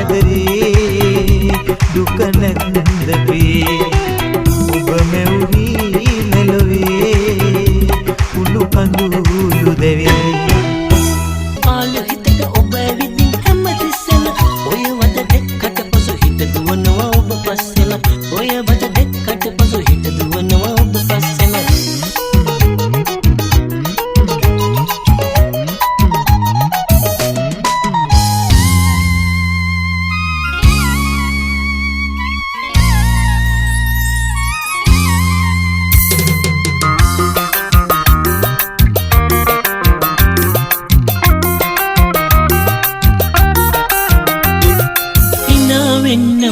ආදරේ දුක නැන්ද වේ ඔබ මෙවුනි මෙලොවේ කුළු කඳුළු දෙවේ ආලු හිතට ඔබ විදින් හැමතිස්සෙම ඔය වද දෙකට පසු හිත දුවනවා ඔබ පස්සෙම ඔය වද දෙකට පසු හිත දුවනවා ඔබ පස්සෙම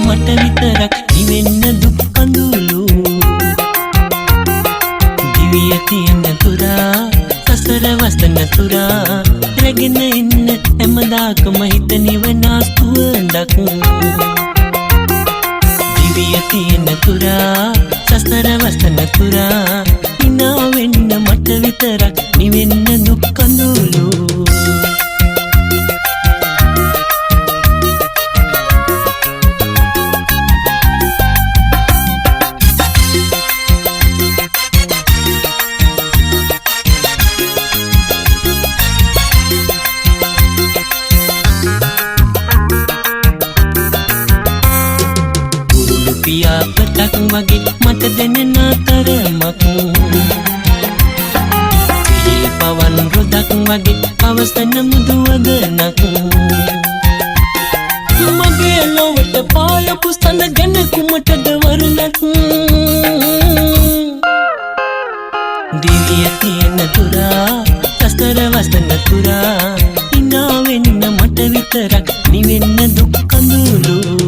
මට විතරක් නිවෙන්න දුක් කඳුළු දිවිය තියෙන තුරා සසර වසන තුරා රැගෙන ඉන්න හැමදාකම හිත නිවනාස්තුවඳක් දිවිය තියෙන තුරා සසර වසන තුරා හිනා වෙන්න මට විතරක් නිවෙන්න දුක් කඳුළු පියාපතක් වගේ මට දැනෙන තරමක් සිහි පවන් රොදක් වගේ අවසන මුදුවදනක් මගේ ලොවට පායපු සඳ ගැන කුමටද වරුණක් දිවිය තියෙන තුරා සසර වසන තුරා හිනා වෙන්න මට විතරක් නිවෙන්න දුක් කඳුළු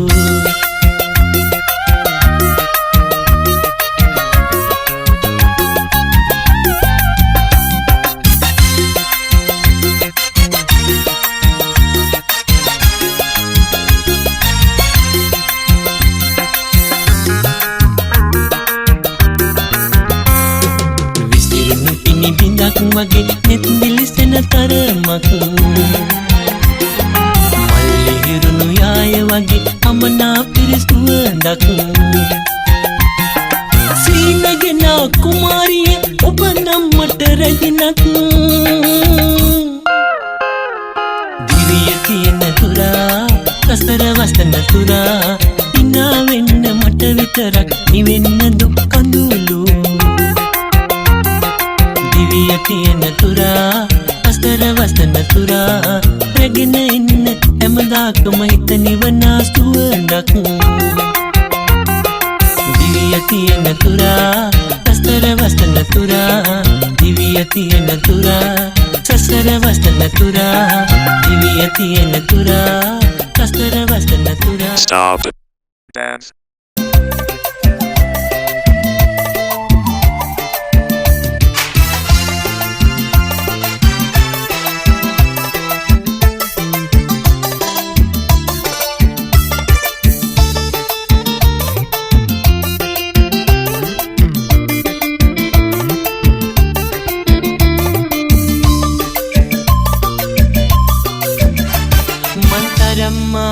වගේ නෙත් දිලිසෙන තරමක් මල්ලි හිරුණු යාය වගේ අමනා පිරිසුවඳක් සීනගෙන කුමාරිය ඔබ නම් මට රැදිනක් දිවිය තියෙන තුරා සසර වසන තුරා හිනා වෙන්න මට විතරක් නිවෙන්න දුක් කඳුළු දිවිය තියෙන තුරා අස්තර වසන තුරා රැගෙන ඉන්න හැමදාකම හිත නිවනාස්තුවඳක් දිවිය තියෙන තුරා අස්තර වසන තුරා දිවිය තියෙන තුරා සසර වසන තුරා දිවිය තියෙන තුරා අස්තර වසන තුරා Stop dance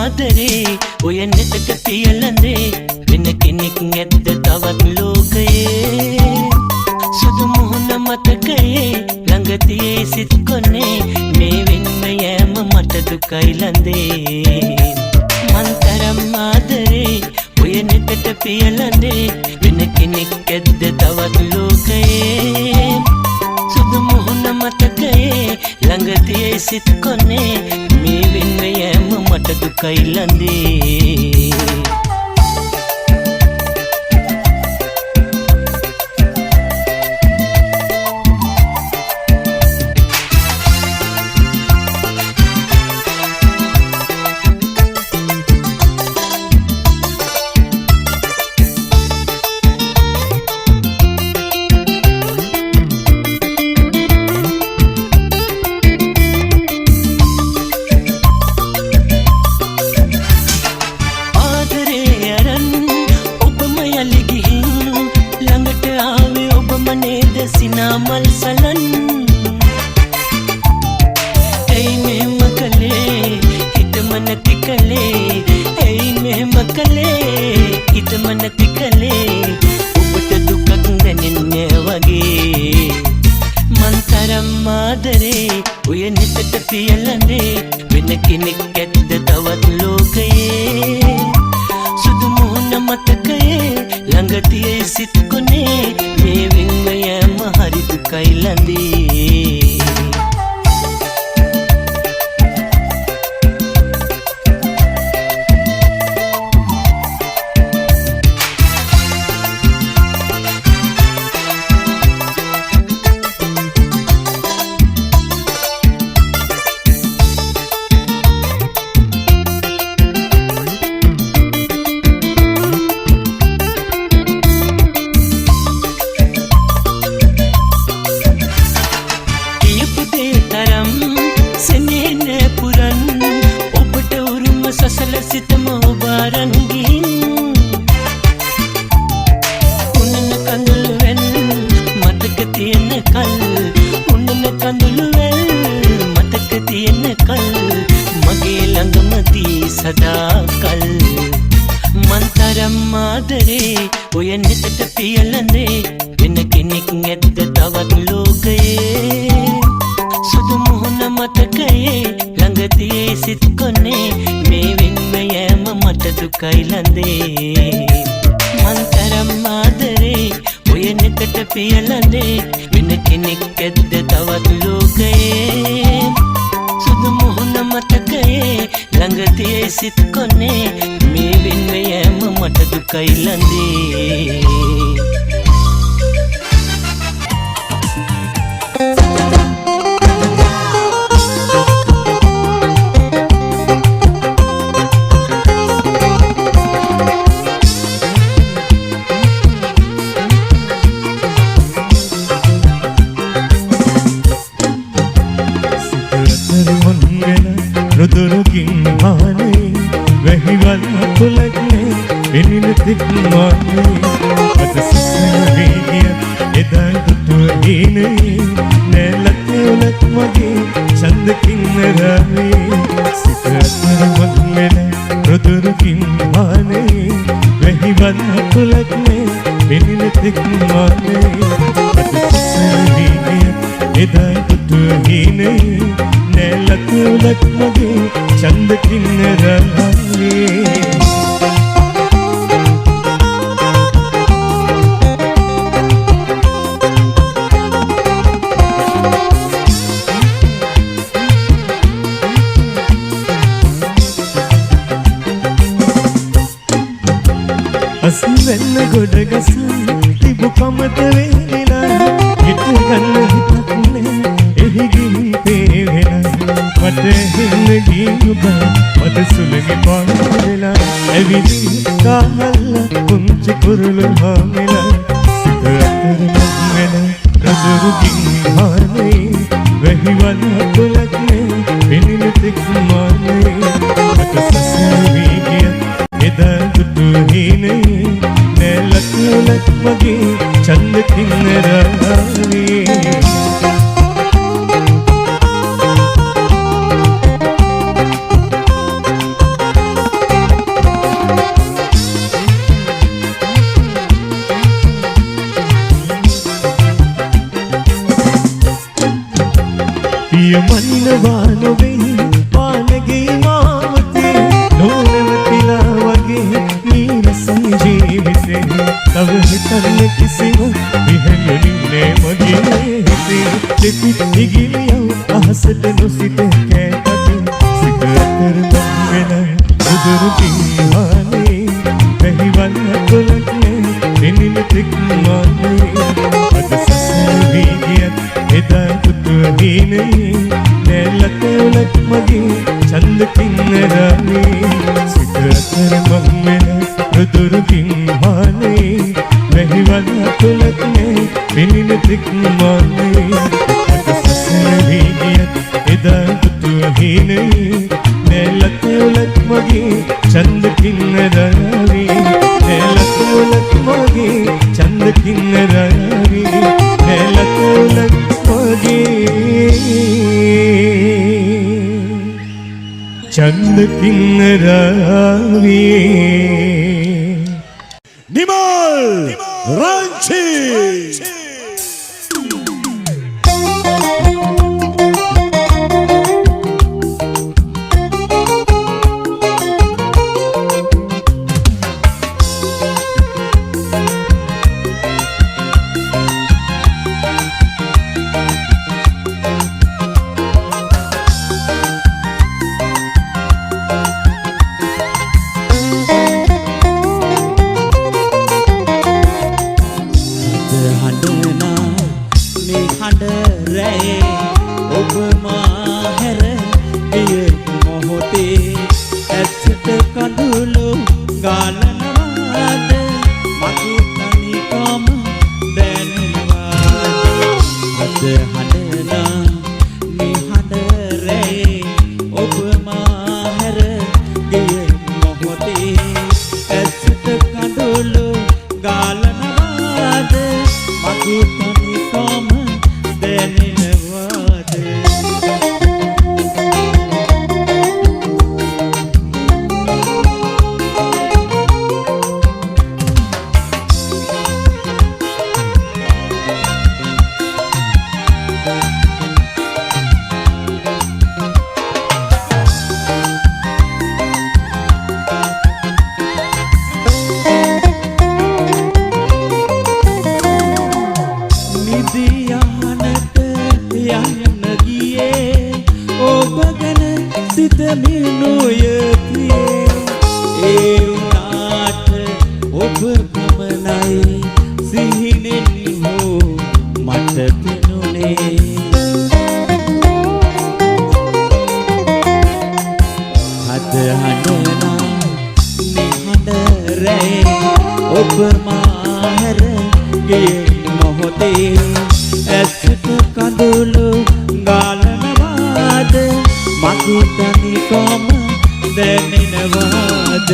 ආදරේ ඔය නෙතට පියලඳේ වෙන කෙනෙක් නැද්ද තවත් ලෝකයේ සුදු මුහුණ මතකයේ ළඟ තියේ සිත් කොනේ මේ වෙන්න යෑම මට දුකයි ලඳේ මන් තරම් ආදරේ ඔය නෙතට පියලඳේ වෙන කෙනෙක් නැද්ද තවත් ලෝකයේ සුදු මුහුණ මතකයේ ළඟ තියේ සිත් කොනේ මේ වෙන්න යෑම මට දුකයි ලඳේ සිත් කොනේ මේ වෙන්ව යෑම හරි දුකයි ලඳේ चंद किन्नरावी निमल रांची කඳුළු ගාලනවාද මගේ තනිකම දැනෙනවාද අද හඬනා නිහඬ රැයේ ඔබ මාහැර ගිය මොහොතේ ඇසට කඳුළු ගාලනවාද මගේ තනිකම දැනෙනවාද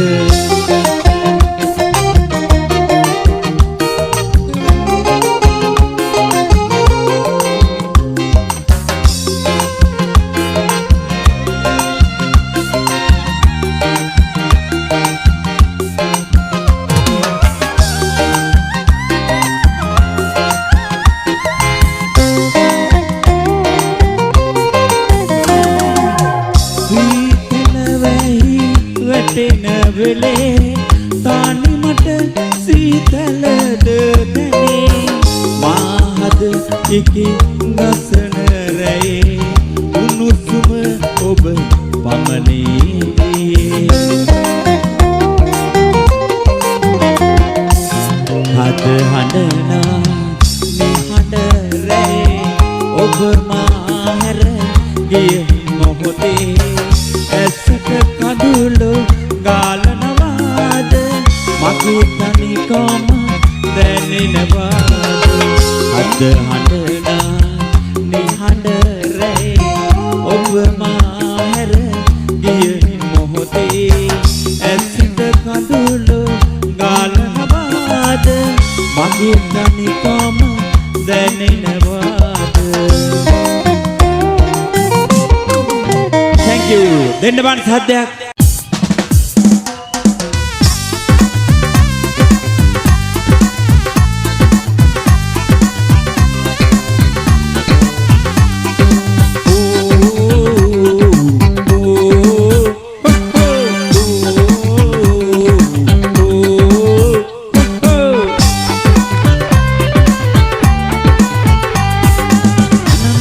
සද්දයක්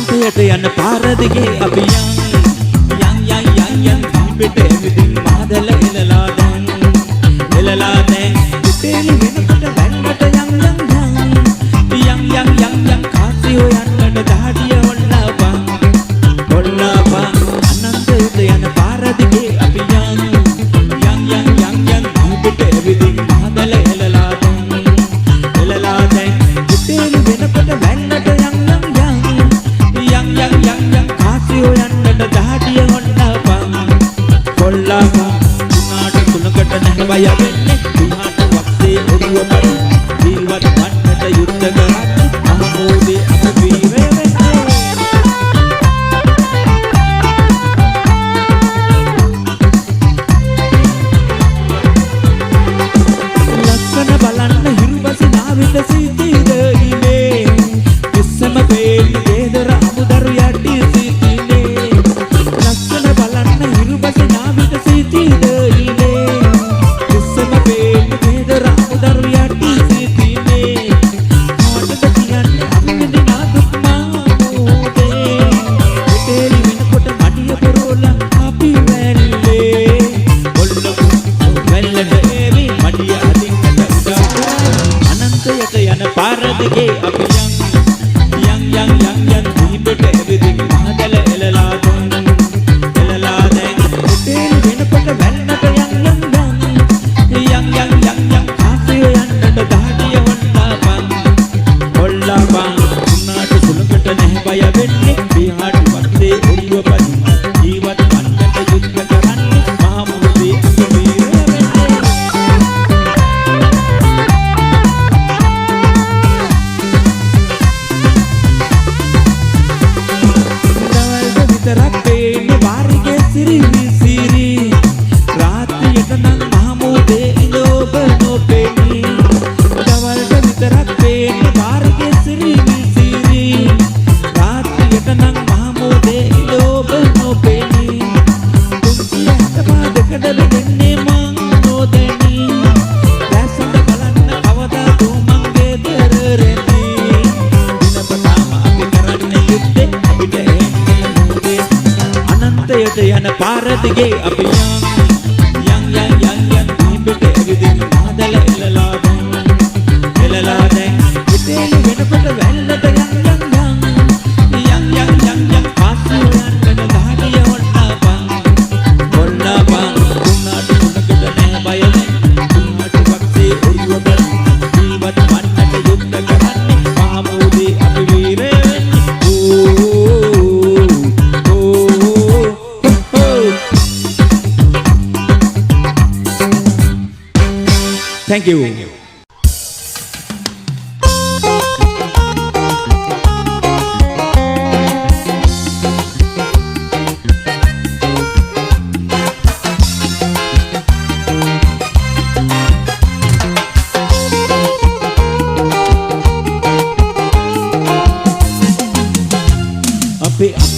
අනන්තයට යන පාර දිගේ අපි Thank you.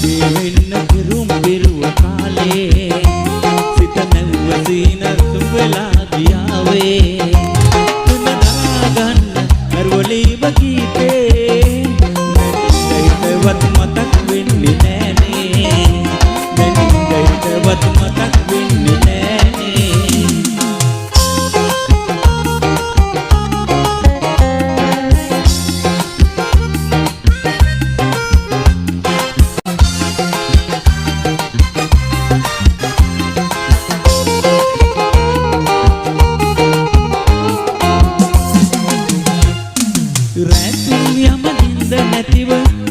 අපේ වෙන්න පිරුම් පිරුව කාලේ සිත නැව්ව සීන සුඹලා ගියාවේ තුන දාගන්න අරවලීව කීතේ දෙයිතවත් මතක් වෙන්නේ නෑනේ දෙයිතවත් මතක් වෙන්නේ නෑනේ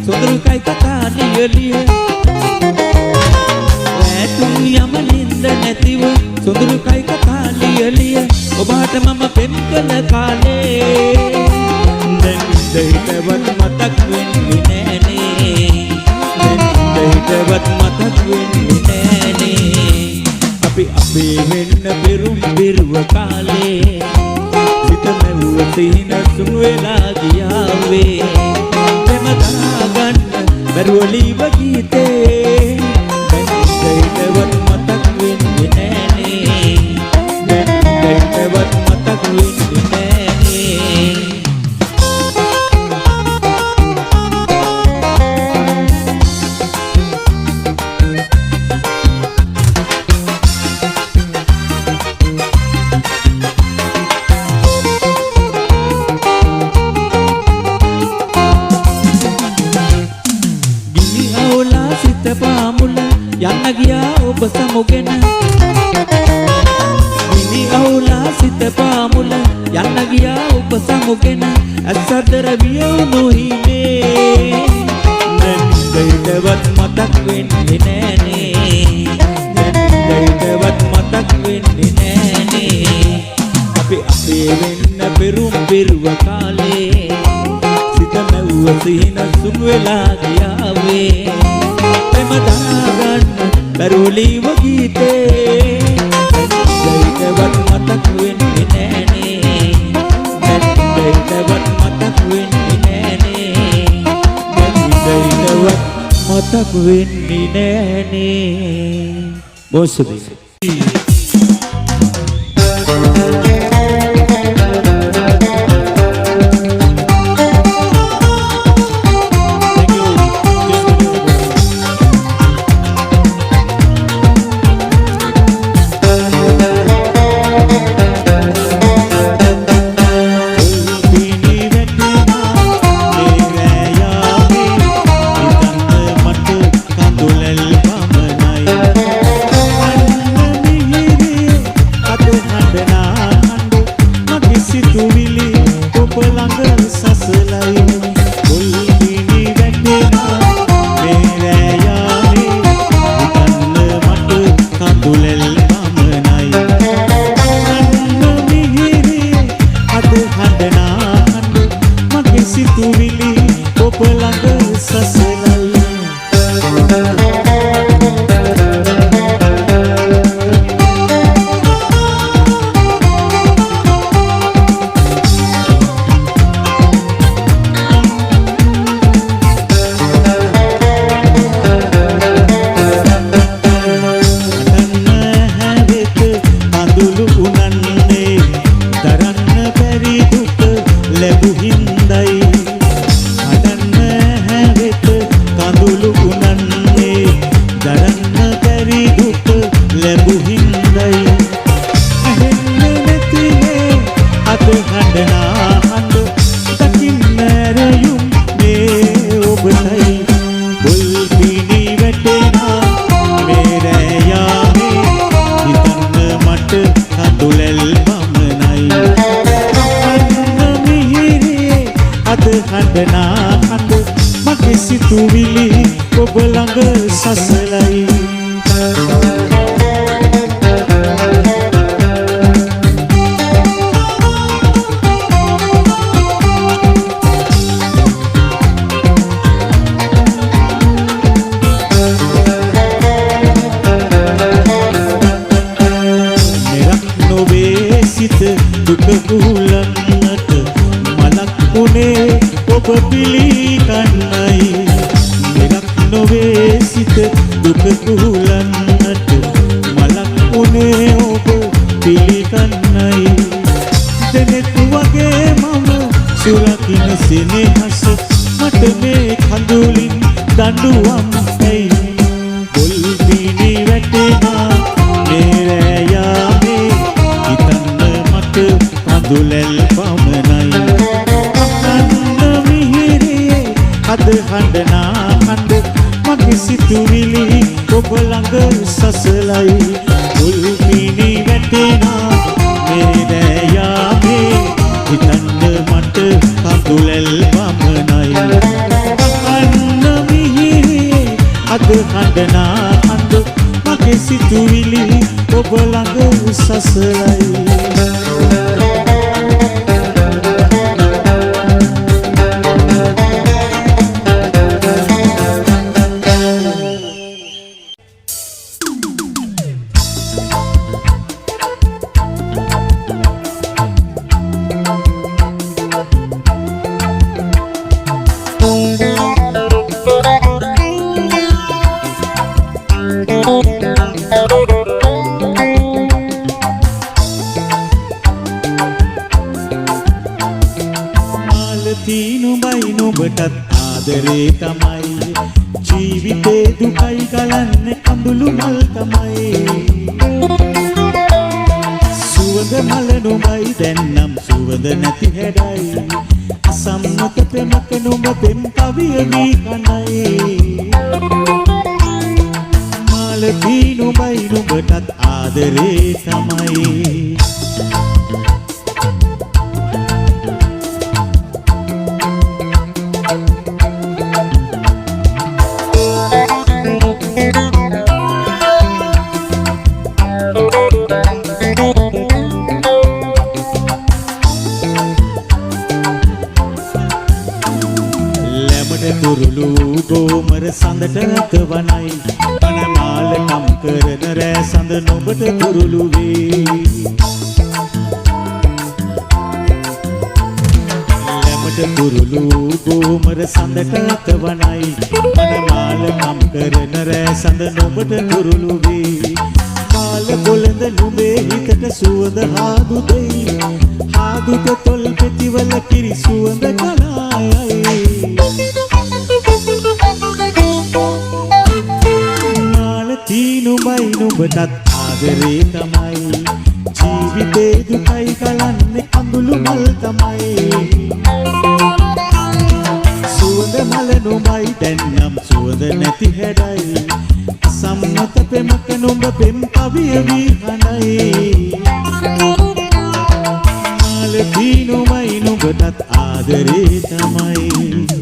සොඳුරු කයි කතා ලියලිය රැතුම් යම නින්ද නැතිව සොඳුරු කයි කතා ලියලිය ඔබට මම පෙම් කළ කාලේ දැන් දෙහිතවත් මතක් වෙන්නේ නෑනේ දැන් දෙහිතවත් මතක් වෙන්නේ නෑනේ අපි වෙන්න පෙරුම් පිරුව කාලේ සිත මැව්ව සිහින සුන් වෙලා ගියාවේ දාගන්න බැරුවලීව ගීතේ දෙයිතවත් මතක් වෙන්නේ නෑනේ දෙයිතවත් මතක් වෙන්නේ නෑනේ යන්න ගියා ඔබ සමුගෙන මිනි අවුලා සිත පාමුල යන්න ගියා ඔබ සමුගෙන අසතර වියුණු හිමේ දෙයිතවත් මතක් වෙන්නේ නෑනේ දෙයිතවත් මතක් වෙන්නේ නෑනේ අපි වෙන්න පෙරුම් පිරුව කාලේ සිත මැව්ව සිහින සුන් වෙලා ගියාවේ දාගන්න බැරුවලීව ගීතේ දෙයිතවත් මතක් වෙන්නේ නෑනේ දෙයිතවත් මතක් වෙන්නේ නෑනේ දෙයිතවත් මතක් වෙන්නේ නෑනේ මොසදේ සිතුවිලි ඔබ ළඟ සසලයි දුක කුලන්නට මලක් උනේ ඔබ පිළිගන්නයි මෙරක් නොවේ සිත දුක කුලන්නට මලක් උනේ ඔබ පිළිගන්නයි දෙනෙත් වගේ මම සුරකින්න සෙනෙහස මට මේ කඳුලින් දඬුවම් ඇයි පොල් බිනි වැටෙනා මේ රෑ යාමේ හිතන්න මට කඳුලැල් පමණයි අන්න මිහිරේ අද හඬනා හඬ මගේ සිතුවිලි ඔබ ළඟ සසලයි පොල් බිනි වැටෙනා මේ රෑ යාමේ හිතන්න මට කඳුලැල් පමණයි අන්න මිහිරේ අද හඬනා හඬ මගේ සිතුවිලි ඔබ ළඟ සසලයි ආදරේ තමයි ජීවිතේ දුකයි ගලන්නේ කඳුළු මල් තමයි සුවඳ මල නුඹයි දැන්නම් සුවඳ නැති හැඩයි අසම්මත පෙමක නුඹ පෙම් කවිය වී කණයි මාලදී නුඹයි නුඹටත් ආදරේ තමයි තුරුළු ගෝමර සඳට කවනයි අනමාල කම් කරන රෑ සඳ නොබට තුරුළු වේ ලැමට තුරුළු ගෝමර සඳට කවනයි අනමාල කම් කරන රෑ සඳ නොබට තුරුළු වේ කාල කොළඳ නුඹේ හිතට සුවඳ හාදු දෙයි හාදුට තොල් පෙතිවල කිරි සුවඳ කලායයි නුඹයි නුඹටත් ආදරේ තමයි ජීවිතේ දුකයි කලන්නේ කඳුළු මල් තමයි සුවඳ මල නුඹයි දැන්නම් සුවඳ නැති හැඩයි සම්මත පෙමක නුඹ පෙම් කවිය වී කණයි මාලදී නුඹයි නුඹටත් ආදරේ තමයි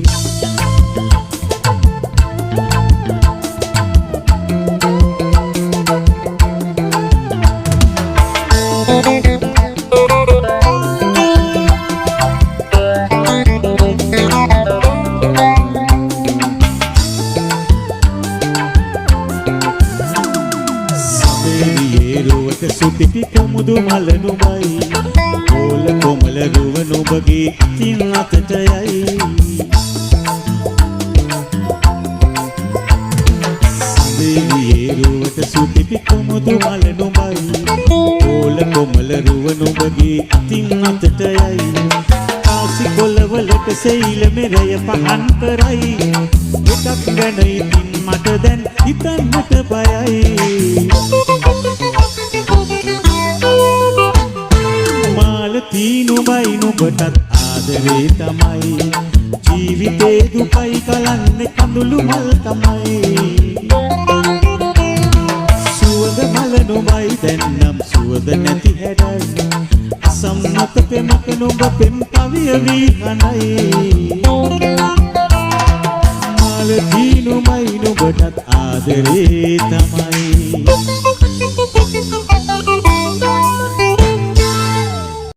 සුපිපි කොමුදු මල නුඹයි ඕල කොමල රුව නුඹගේ තින් අතට යයි සඳේවියේ රුවට සුපිපි කොමුදු මල නුඹයි ඕල කොමල රුව නුඹගේ තින් අතට යයි කාසි කොළවලට සෙයිල මෙරය පහන් කරයි එකක් ගැන ඉතින් මට දැන් හිතන්නට බයයි නුඹයි නුඹටත් ආදරේ තමයි ජීවිතේ දුකයි කලන්නේ කඳුළු මල් තමයි සුවඳ මල නුඹයි දැන්නම් සුවඳ නැති හැඩයි අසම්මත පෙමක නුඹ පෙම් කවිය වී කණයි මාලදී නුඹයි නුඹටත් ආදරේ තමයි